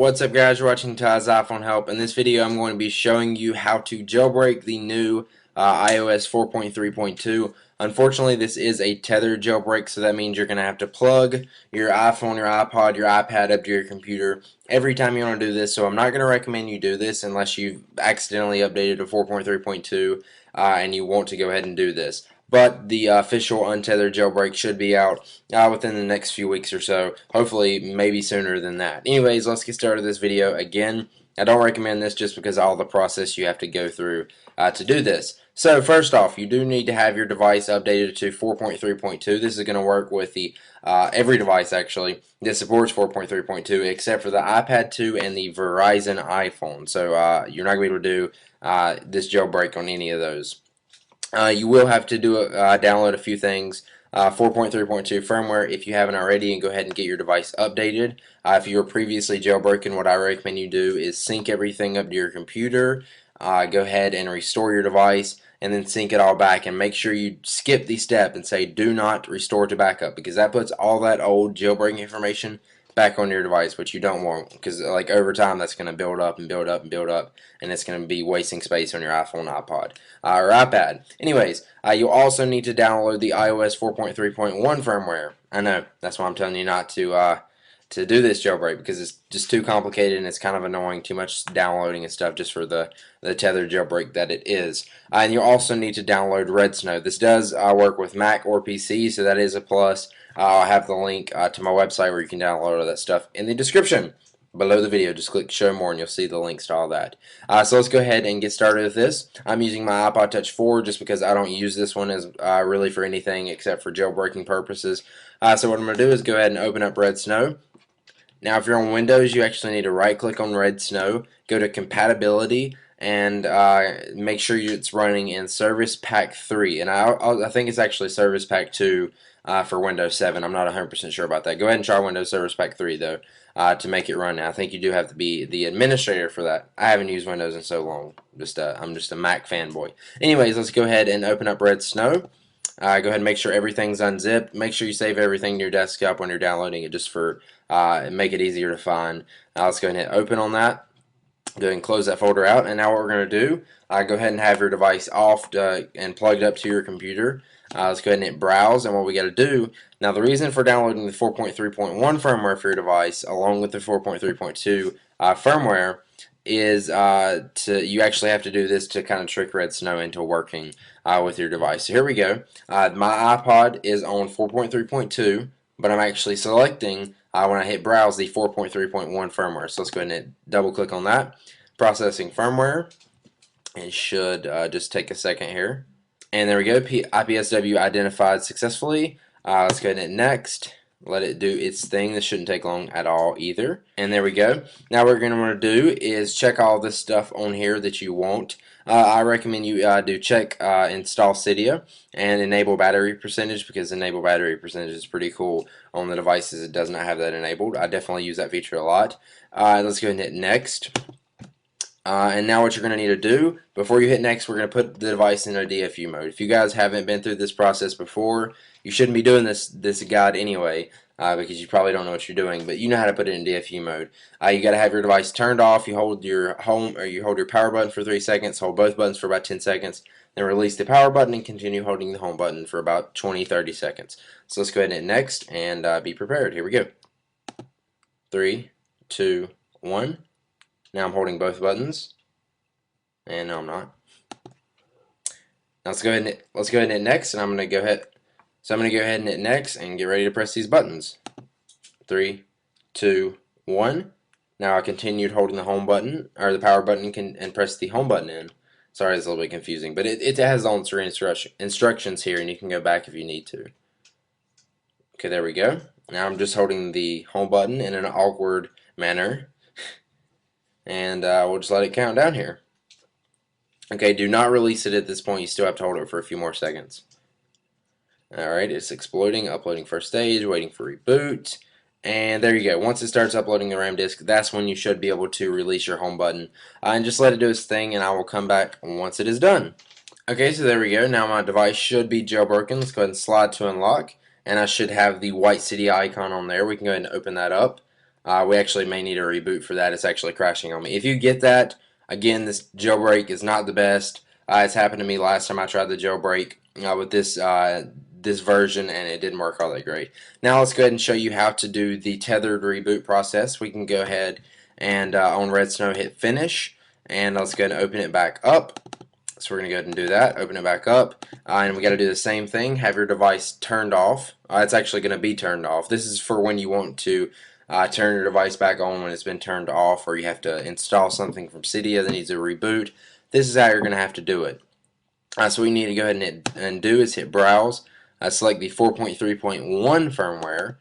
What's up, guys? You're watching Ty's iPhone Help. In this video I'm going to be showing you how to jailbreak the new iOS 4.3.2. Unfortunately, this is a tethered jailbreak, so that means you're going to have to plug your iPhone, your iPod, your iPad up to your computer every time you want to do this. So I'm not going to recommend you do this unless you've accidentally updated to 4.3.2 and you want to go ahead and do this. But the official untethered jailbreak should be out within the next few weeks or so. Hopefully, maybe sooner than that. Anyways, let's get started this video. Again, I don't recommend this just because of all the process you have to go through to do this. So first off, you do need to have your device updated to 4.3.2. This is going to work with the every device actually that supports 4.3.2 except for the iPad 2 and the Verizon iPhone. So you're not going to be able to do this jailbreak on any of those. You will have to download a few things. 4.3.2 firmware if you haven't already, and go ahead and get your device updated. If you were previously jailbroken, what I recommend you do is sync everything up to your computer. Go ahead and restore your device and then sync it all back, and make sure you skip the step and say do not restore to backup, because that puts all that old jailbreak information back on your device, which you don't want, because like over time that's going to build up and build up and build up, and it's going to be wasting space on your iPhone, iPod, or iPad. Anyways, you'll also need to download the iOS 4.3.1 firmware. I know, that's why I'm telling you not to do this jailbreak, because it's just too complicated and it's kind of annoying, too much downloading and stuff just for the tethered jailbreak that it is. And you also need to download Redsn0w. This does work with Mac or PC, so that is a plus. I'll have the link to my website where you can download all that stuff in the description below the video. Just click show more and you'll see the links to all that. So let's go ahead and get started with this. I'm using my iPod Touch 4 just because I don't use this one as really for anything except for jailbreaking purposes. So what I'm going to do is go ahead and open up Redsn0w. Now if you're on Windows, you actually need to right click on Redsn0w, go to compatibility, and make sure it's running in Service Pack 3. And I think it's actually Service Pack 2 for Windows 7. I'm not 100% sure about that. Go ahead and try Windows Service Pack 3 though to make it run. Now I think you do have to be the administrator for that. I haven't used Windows in so long. I'm just a Mac fanboy. Anyways, let's go ahead and open up Redsn0w. Go ahead and make sure everything's unzipped. Make sure you save everything to your desktop when you're downloading it, just for make it easier to find. Let's go ahead and hit open on that. Go ahead and close that folder out. And now what we're going to do, go ahead and have your device off and plugged up to your computer. Let's go ahead and hit browse. And what we got to do, now the reason for downloading the 4.3.1 firmware for your device along with the 4.3.2 firmware is you actually have to do this to kind of trick Redsn0w into working with your device. So here we go. My iPod is on 4.3.2, but I'm actually selecting when I hit browse the 4.3.1 firmware. So let's go ahead and double click on that. Processing firmware. It should just take a second here. And there we go. IPSW identified successfully. Let's go ahead and hit next. Let it do its thing. This shouldn't take long at all either. And there we go. Now what we're going to want to do is check all this stuff on here that you want. I recommend you do check install Cydia and enable battery percentage, because enable battery percentage is pretty cool on the devices it does not have that enabled. I definitely use that feature a lot. Let's go ahead and hit next. And now what you're going to need to do, before you hit next, we're going to put the device in a DFU mode. If you guys haven't been through this process before, you shouldn't be doing this guide anyway, because you probably don't know what you're doing, but you know how to put it in DFU mode. You got to have your device turned off. You hold your power button for 3 seconds, hold both buttons for about 10 seconds, then release the power button and continue holding the home button for about 20-30 seconds. So let's go ahead and hit next and be prepared. Here we go. 3, 2, 1. Now I'm holding both buttons, and no, I'm not. Now let's go ahead and hit next, and I'm going to go ahead. So I'm going to go ahead and hit next and get ready to press these buttons. 3, 2, 1. Now I continued holding the home button or the power button and press the home button in. Sorry, it's a little bit confusing, but it has all its instructions here, and you can go back if you need to. Okay, there we go. Now I'm just holding the home button in an awkward manner. And we'll just let it count down here. Okay, do not release it at this point. You still have to hold it for a few more seconds. Alright, it's exploding, uploading first stage, waiting for reboot. And there you go. Once it starts uploading the RAM disk, that's when you should be able to release your home button. And just let it do its thing, and I will come back once it is done. Okay, so there we go. Now my device should be jailbroken. Let's go ahead and slide to unlock. And I should have the white Cydia icon on there. We can go ahead and open that up. We actually may need a reboot for that. It's actually crashing on me. If you get that, again, this jailbreak is not the best. It's happened to me last time I tried the jailbreak with this version, and it didn't work all that great. Now let's go ahead and show you how to do the tethered reboot process. We can go ahead and on Redsn0w hit finish, and let's go ahead and open it back up. So we're going to go ahead and do that, open it back up, and we got to do the same thing, have your device turned off. It's actually going to be turned off. This is for when you want to turn your device back on when it's been turned off, or you have to install something from Cydia that needs a reboot. This is how you're going to have to do it. So what we need to go ahead and do is hit browse, select the 4.3.1 firmware,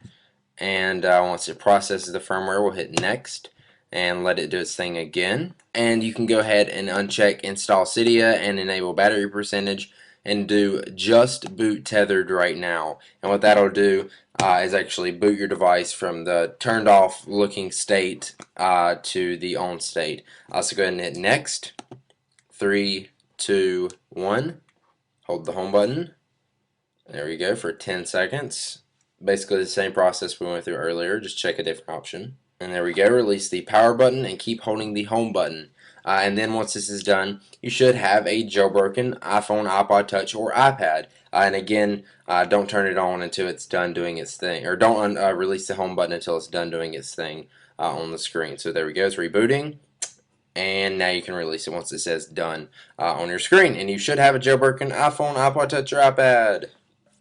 and once it processes the firmware, we'll hit next and let it do its thing again. And you can go ahead and uncheck install Cydia and enable battery percentage and do just boot tethered right now. And what that'll do is actually boot your device from the turned off looking state to the on state. So go ahead and hit next. 3, 2, 1. Hold the home button. There we go for 10 seconds. Basically the same process we went through earlier, just check a different option. And there we go, release the power button and keep holding the home button. And then once this is done, you should have a jailbroken iPhone, iPod Touch, or iPad. And again, don't turn it on until it's done doing its thing, or don't release the home button until it's done doing its thing on the screen. So there we go, it's rebooting. And now you can release it once it says done on your screen. And you should have a jailbroken iPhone, iPod Touch, or iPad.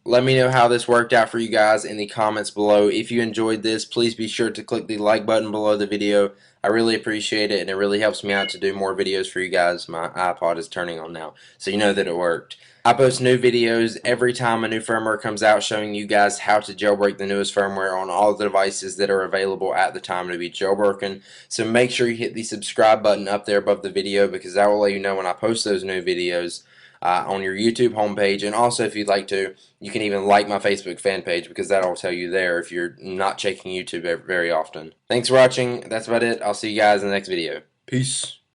Let me know how this worked out for you guys in the comments below. If you enjoyed this, please be sure to click the like button below the video. I really appreciate it, and it really helps me out to do more videos for you guys. My iPod is turning on now, so you know that it worked. I post new videos every time a new firmware comes out showing you guys how to jailbreak the newest firmware on all the devices that are available at the time to be jailbroken. So make sure you hit the subscribe button up there above the video, because that will let you know when I post those new videos on your YouTube homepage. And also, if you'd like to, you can even like my Facebook fan page, because that'll tell you there if you're not checking YouTube very often. Thanks for watching. That's about it. I'll see you guys in the next video. Peace.